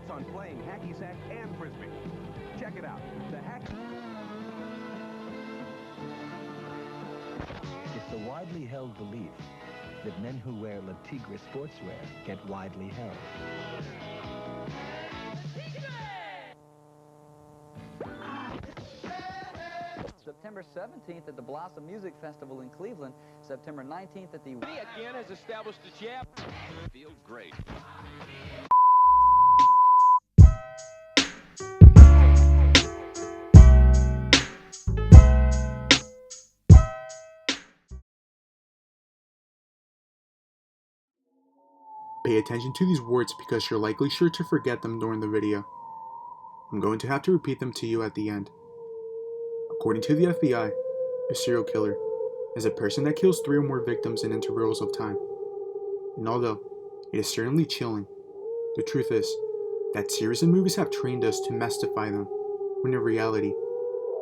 focus on playing hacky sack and frisbee. Check it out. The hack. It's a widely held belief that men who wear Le Tigre sportswear get widely held. September 17th at the Blossom Music Festival in Cleveland. September 19th at the... Again has established a jab. Feels great. Pay attention to these words because you're likely sure to forget them during the video. I'm going to have to repeat them to you at the end. According to the FBI, a serial killer is a person that kills 3 or more victims in intervals of time. And although it is certainly chilling, the truth is that series and movies have trained us to mystify them, when in reality,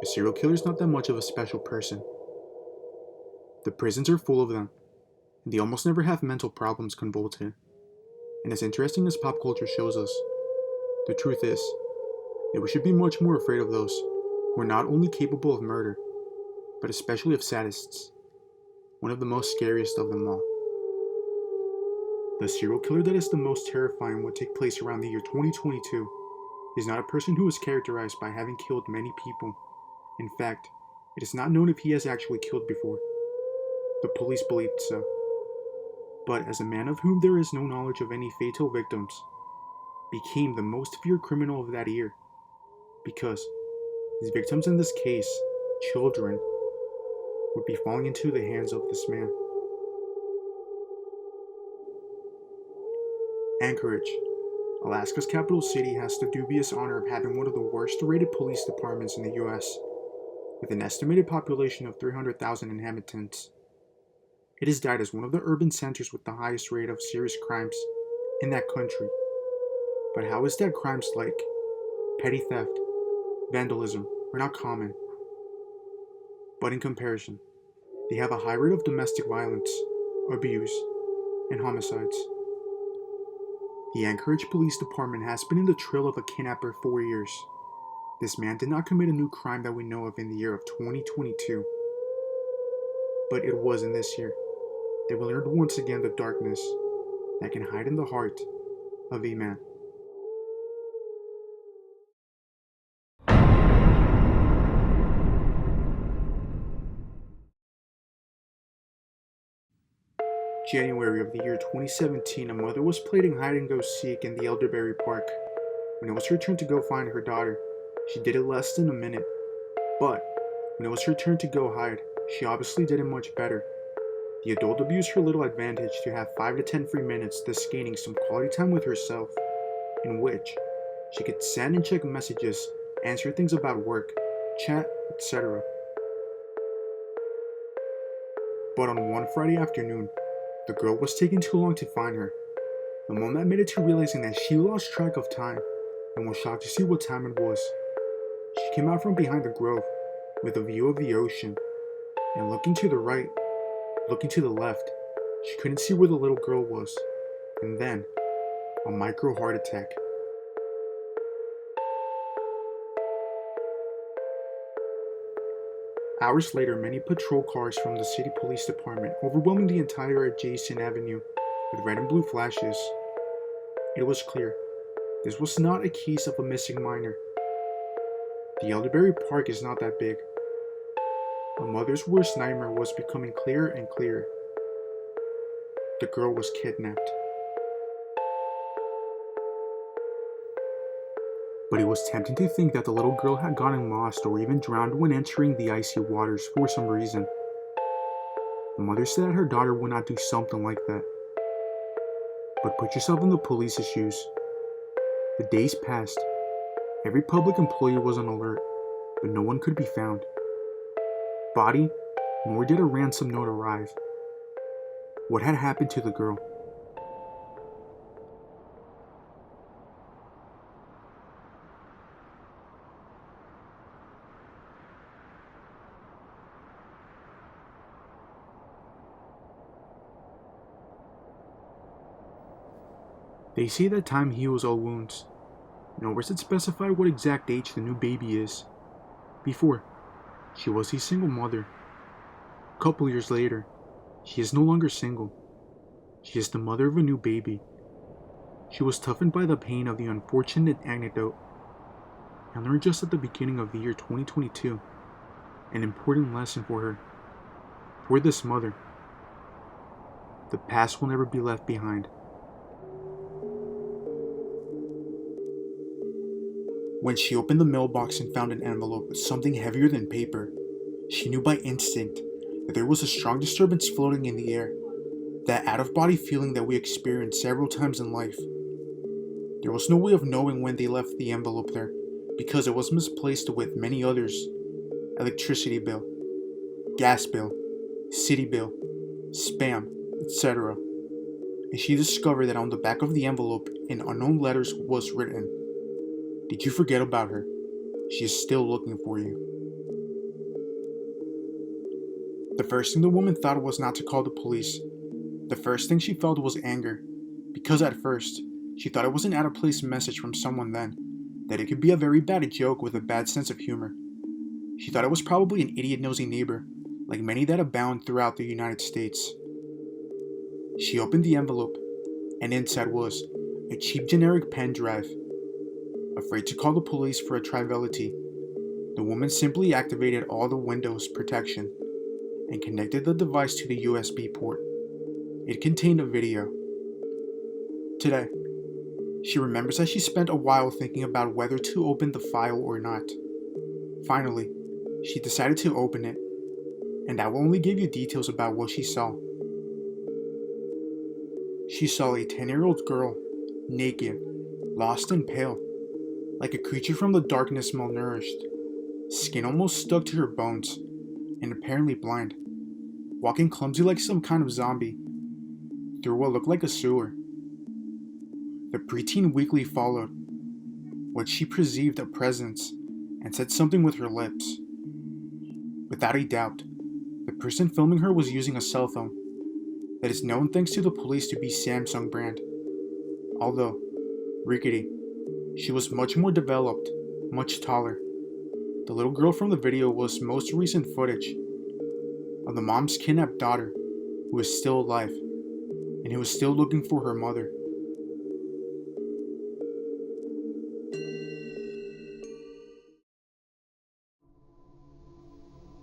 a serial killer is not that much of a special person. The prisons are full of them, and they almost never have mental problems convoluted. And as interesting as pop culture shows us, the truth is that we should be much more afraid of those who are not only capable of murder, but especially of sadists, one of the most scariest of them all. The serial killer that is the most terrifying would take place around the year 2022 is not a person who is characterized by having killed many people. In fact, it is not known if he has actually killed before. The police believed so. But as a man of whom there is no knowledge of any fatal victims, became the most feared criminal of that year, because his victims in this case, children, would be falling into the hands of this man. Anchorage, Alaska's capital city, has the dubious honor of having one of the worst rated police departments in the US, with an estimated population of 300,000 inhabitants. It is cited as one of the urban centers with the highest rate of serious crimes in that country. But how is that crimes like petty theft, vandalism are not common? But in comparison, they have a high rate of domestic violence, abuse, and homicides. The Anchorage Police Department has been in the trail of a kidnapper for 4 years. This man did not commit a new crime that we know of in the year of 2022. But it was in this year that we learned once again the darkness that can hide in the heart of a man. January of the year 2017, a mother was playing hide-and-go-seek in the Elderberry Park. When it was her turn to go find her daughter, she did it less than a minute. But when it was her turn to go hide, she obviously did it much better. The adult abused her little advantage to have 5 to 10 free minutes, thus gaining some quality time with herself, in which she could send and check messages, answer things about work, chat, etc. But on one Friday afternoon, the girl was taking too long to find her. The mom admitted to realizing that she lost track of time and was shocked to see what time it was. She came out from behind the grove with a view of the ocean, and looking to the right, looking to the left, she couldn't see where the little girl was. And then, a micro heart attack. Hours later, many patrol cars from the city police department overwhelming the entire adjacent avenue with red and blue flashes. It was clear this was not a case of a missing minor. The Elderberry Park is not that big. A mother's worst nightmare was becoming clearer and clearer. The girl was kidnapped. But it was tempting to think that the little girl had gotten lost or even drowned when entering the icy waters for some reason. The mother said that her daughter would not do something like that. But put yourself in the police's shoes. The days passed. Every public employee was on alert, but no one could be found. Body, nor did a ransom note arrive. What had happened to the girl? They say that time heals all wounds, nor is it specified what exact age the new baby is. Before, she was a single mother. A couple years later, she is no longer single. She is the mother of a new baby. She was toughened by the pain of the unfortunate anecdote and learned just at the beginning of the year 2022 an important lesson for her, for this mother. The past will never be left behind. When she opened the mailbox and found an envelope with something heavier than paper, she knew by instinct that there was a strong disturbance floating in the air, that out-of-body feeling that we experience several times in life. There was no way of knowing when they left the envelope there, because it was misplaced with many others: electricity bill, gas bill, city bill, spam, etc. And she discovered that on the back of the envelope in unknown letters was written, "Did you forget about her? She is still looking for you." The first thing the woman thought was not to call the police. The first thing she felt was anger, because at first, she thought it was an out-of-place message from someone then, that it could be a very bad joke with a bad sense of humor. She thought it was probably an idiot nosy neighbor, like many that abound throughout the United States. She opened the envelope, and inside was a cheap generic pen drive. Afraid to call the police for a triviality, the woman simply activated all the Windows protection and connected the device to the USB port. It contained a video. Today, she remembers that she spent a while thinking about whether to open the file or not. Finally, she decided to open it, and I will only give you details about what she saw. She saw a 10-year-old girl, naked, lost and pale, like a creature from the darkness, malnourished, skin almost stuck to her bones, and apparently blind, walking clumsy like some kind of zombie, through what looked like a sewer. The preteen weakly followed, what she perceived a presence, and said something with her lips. Without a doubt, the person filming her was using a cell phone that is known thanks to the police to be Samsung brand. Although rickety, she was much more developed, much taller. The little girl from the video was most recent footage of the mom's kidnapped daughter, who is still alive and who is still looking for her mother.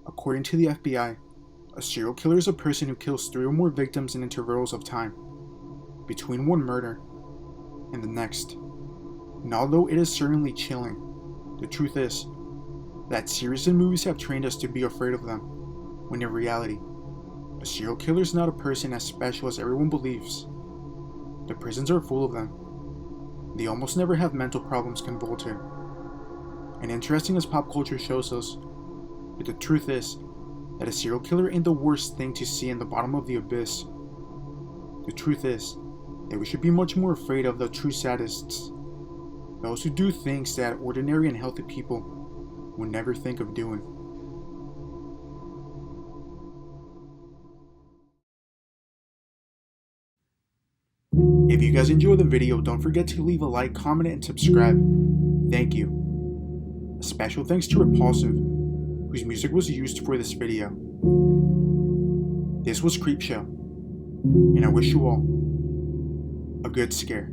According to the FBI, a serial killer is a person who kills 3 or more victims in intervals of time, between one murder and the next. And although it is certainly chilling, the truth is that series and movies have trained us to be afraid of them, when in reality, a serial killer is not a person as special as everyone believes. The prisons are full of them. They almost never have mental problems convulsed to. And interesting as pop culture shows us, but the truth is that a serial killer ain't the worst thing to see in the bottom of the abyss. The truth is that we should be much more afraid of the true sadists, those who do things that ordinary and healthy people would never think of doing. If you guys enjoyed the video, don't forget to leave a like, comment, and subscribe. Thank you. A special thanks to Repulsive, whose music was used for this video. This was Creepshow, and I wish you all a good scare.